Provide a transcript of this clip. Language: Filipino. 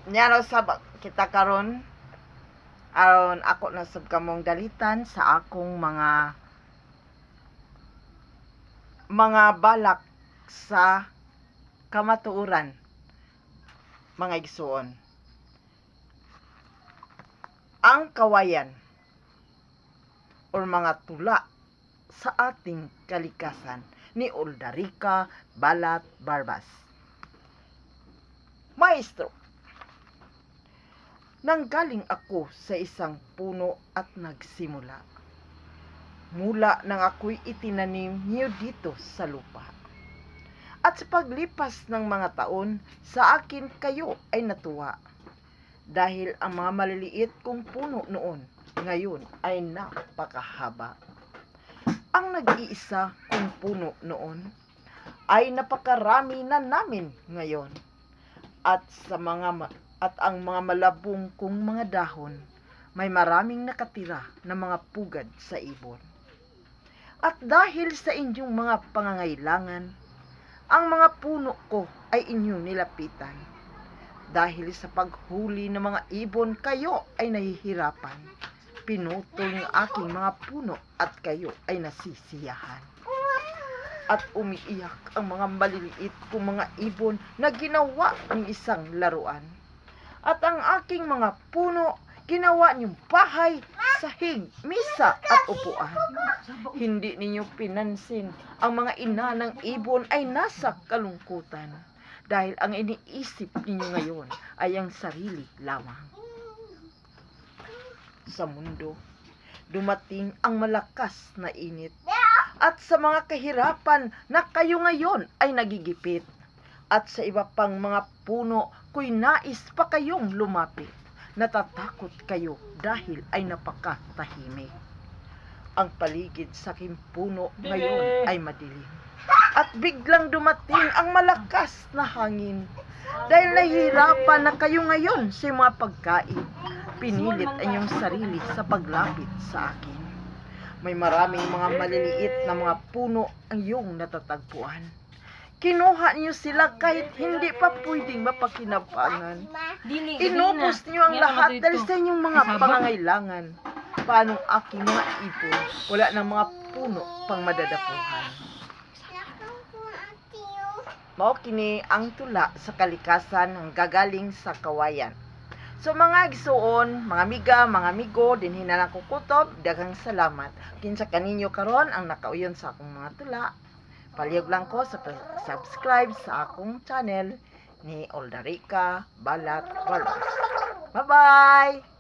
Nyaro sab kita karon aron ako na sab kamong dalitan sa akong mga balak sa kamatuoran, mga igsuon. Ang kawayan or mga tula sa ating kalikasan ni Oldarica Balat Barbas. Maestro, nanggaling ako sa isang puno at nagsimula. Mula nang ako'y itinanim niyo dito sa lupa. At sa paglipas ng mga taon, sa akin kayo ay natuwa. Dahil ang mga maliliit kong puno noon, ngayon ay napakahaba. Ang nag-iisa kong puno noon, ay napakarami na namin ngayon. At ang mga malabong kong mga dahon, may maraming nakatira na mga pugad sa ibon. At dahil sa inyong mga pangangailangan, ang mga puno ko ay inyong nilapitan. Dahil sa paghuli ng mga ibon, kayo ay nahihirapan. Pinutol ng aking mga puno at kayo ay nasisiyahan. At umiiyak ang mga maliliit kong mga ibon na ginawa ng isang laruan. At ang aking mga puno, ginawa niyong bahay, sahig, misa at upuan. Hindi ninyo pinansin ang mga ina ng ibon ay nasa kalungkutan. Dahil ang iniisip ninyo ngayon ay ang sarili lamang. Sa mundo, dumating ang malakas na init. At sa mga kahirapan na kayo ngayon ay nagigipit. At sa iba pang mga puno, ko'y nais pa kayong lumapit. Natatakot kayo dahil ay napakatahimik. Ang paligid sa aking puno ngayon ay madilim. At biglang dumating ang malakas na hangin. Dahil nahihirapan na kayo ngayon sa mga pagkain, pinilit ang iyong sarili sa paglapit sa akin. May maraming mga maliliit na mga puno ang iyong natatagpuan. Kinuha niyo sila kahit hindi pa pwedeng mapakinabangan. Inubos niyo ang lahat dahil sa inyong mga pangangailangan. Paanong aking mga ipon, wala ng mga puno pang madadapuhan. Mao kini ang tula sa kalikasan ng gagaling sa kawayan. So mga igsuon, mga amiga, mga amigo, dinhi na lang ko kutob, daghang salamat. Kinsa kaninyo karon ang nakauyon sa akong mga tula. Palihog lang ko sa subscribe sa akong channel ni Oldarica Balat Barbas. Bye-bye!